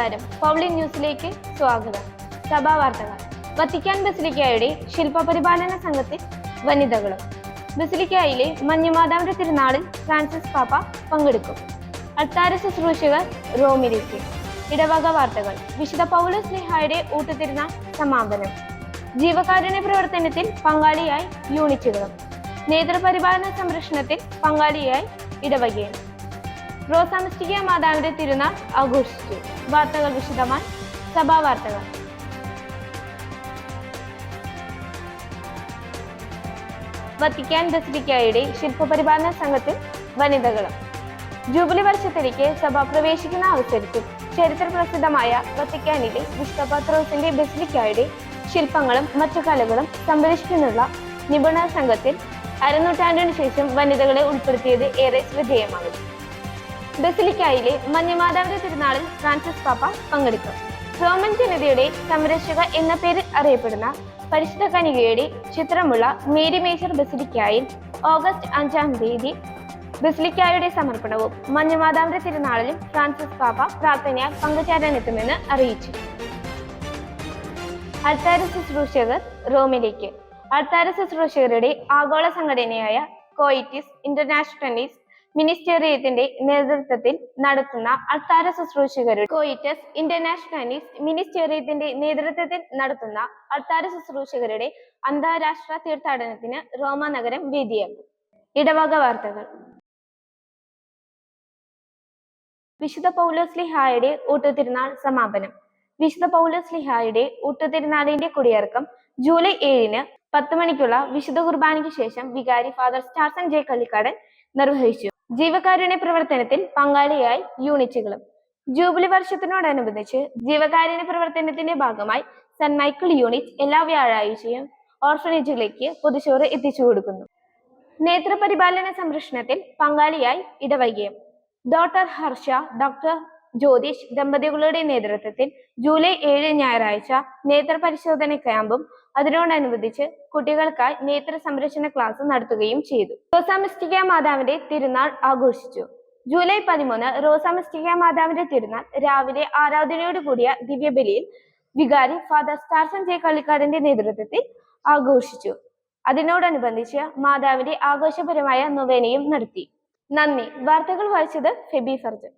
നമസ്കാരം. പൗളിൻ ന്യൂസിലേക്ക് സ്വാഗതം. സഭാ വാർത്തകൾ. വത്തിക്കാൻ ബസിലിക്കയുടെ ശില്പപരിപാലന സംഘത്തിൽ വനിതകളും. ബസിലിക്കയിലെ മഞ്ഞുമാതാവിന്റെ തിരുനാളിൽ ഫ്രാൻസിസ് പാപ്പ പങ്കെടുക്കും. അൾത്താര ശുശ്രൂഷകർ റോമിലേക്ക്. ഇടവക വാർത്തകൾ. വിശുദ്ധ പൗലോസ് ശ്ലീഹായുടെ ഊട്ടുതിരുനാൾ സമാപനം. ജീവകാരുണ്യ പ്രവർത്തനത്തിൽ പങ്കാളിയായി യൂണിറ്റുകളും. നേതൃപരിപാലന സംരക്ഷണത്തിൽ പങ്കാളിയായി ഇടവകയും. റോസാമിസ്റ്റിക്ക മാതാവിന്റെ തിരുനാൾ ആഘോഷിച്ചു. വാർത്തകൾ വിശദമായി. സഭാ വാർത്തകൾ. വത്തിക്കാൻ ബസിലിക്കയുടെ ശില്പപരിപാലന സംഘത്തിൽ വനിതകളും. ജൂബിലി വർഷത്തിലേക്ക് സഭ പ്രവേശിക്കുന്ന അവസരത്തിൽ ചരിത്ര പ്രസിദ്ധമായ വത്തിക്കാനിലെ വിശുദ്ധ പത്രോസിന്റെ ബസിലിക്കയുടെ ശില്പങ്ങളും മറ്റു കലകളും സംരക്ഷിക്കുന്നതിനുള്ള നിപുണർ സംഘത്തിൽ അരനൂറ്റാണ്ടിനു ശേഷം വനിതകളെ ഉൾപ്പെടുത്തിയത് ഏറെ ശ്രദ്ധേയമാകും. ബസിലിക്കയിലെ മഞ്ഞുമാതാവിന്റെ തിരുനാളിൽ ഫ്രാൻസിസ് പാപ്പ പങ്കെടുക്കും. റോമൻ ജനതയുടെ സംരക്ഷക എന്ന പേരിൽ അറിയപ്പെടുന്ന പരിശുദ്ധ കന്യകയുടെ ചിത്രമുള്ള മേരി മേജർ ബസിലിക്കയിൽ ഓഗസ്റ്റ് 5-ാം തീയതി ബസിലിക്കയുടെ സമർപ്പണവും മഞ്ഞുമാതാവിന്റെ തിരുനാളിലും ഫ്രാൻസിസ് പാപ്പ പ്രാർത്ഥനയാൽ പങ്കുചേരാനെത്തുമെന്ന് അറിയിച്ചു. അൾത്താര ശുശ്രൂഷകർ റോമിലേക്ക്. അൾത്താര ശുശ്രൂഷകരുടെ ആഗോള സംഘടനയായ കോയിറ്റിസ് ഇന്റർനാഷണലിസ് മിനിസ്റ്റേറിയത്തിന്റെ നേതൃത്വത്തിൽ നടത്തുന്ന അൾത്താര ശുശ്രൂഷകരുടെ കോയിറ്റസ് ഇന്റർനാഷണലിസ് മിനിസ്റ്റേറിയത്തിന്റെ നേതൃത്വത്തിൽ നടത്തുന്ന അൾത്താര ശുശ്രൂഷകരുടെ അന്താരാഷ്ട്ര തീർത്ഥാടനത്തിന് റോമ നഗരം വേദിയാകും. ഇടവക വാർത്തകൾ. വിശുദ്ധ പൗലോസ് ശ്ലീഹായുടെ ഊട്ടുതിരുനാൾ സമാപനം. വിശുദ്ധ പൗലോസ് ശ്ലീഹായുടെ ഊട്ടുതിരുനാളിന്റെ കൊടിയിറക്കം ജൂലൈ 7-ന് 10 മണിക്കുള്ള വിശുദ്ധ കുർബാനയ്ക്ക് ശേഷം വികാരി ഫാദർ സ്റ്റാർസൺ ജെ കള്ളിക്കാടൻ നിർവഹിച്ചു. ജീവകാരുണ്യ പ്രവർത്തനത്തിൽ പങ്കാളിയായി യൂണിറ്റുകളും. ജൂബിലി വർഷത്തിനോടനുബന്ധിച്ച് ജീവകാരുണ്യ പ്രവർത്തനത്തിന്റെ ഭാഗമായി സെന്റ് മൈക്കിൾ യൂണിറ്റ് എല്ലാ വ്യാഴാഴ്ചയും ഓർഫനേജുകളിലേക്ക് പൊതുചോറ് എത്തിച്ചു കൊടുക്കുന്നു. നേതൃപരിപാലന സംരക്ഷണത്തിൽ പങ്കാളിയായി ഇടവകയും. ഡോക്ടർ ഹർഷ, ഡോക്ടർ ജ്യോതിഷ് ദമ്പതികളുടെ നേതൃത്വത്തിൽ ജൂലൈ 7 ഞായറാഴ്ച നേത്രപരിശോധന ക്യാമ്പും അതിനോടനുബന്ധിച്ച് കുട്ടികൾക്കായി നേത്ര സംരക്ഷണ ക്ലാസ് നടത്തുകയും ചെയ്തു. റോസാമിസ്റ്റിക്ക മാതാവിന്റെ തിരുനാൾ ആഘോഷിച്ചു. ജൂലൈ 13 റോസാമിസ്റ്റിക്ക മാതാവിന്റെ തിരുനാൾ രാവിലെ ആരാധനയോട് കൂടിയ ദിവ്യബലിയിൽ വികാരി ഫാദർ സ്റ്റാർസൺ ജെ കള്ളിക്കാടന്റെ നേതൃത്വത്തിൽ ആഘോഷിച്ചു. അതിനോടനുബന്ധിച്ച് മാതാവിന്റെ ആഘോഷപരമായ നൊവേനയും നടത്തി. നന്ദി. വാർത്തകൾ വായിച്ചത് ഫെബി ഫർജൻ.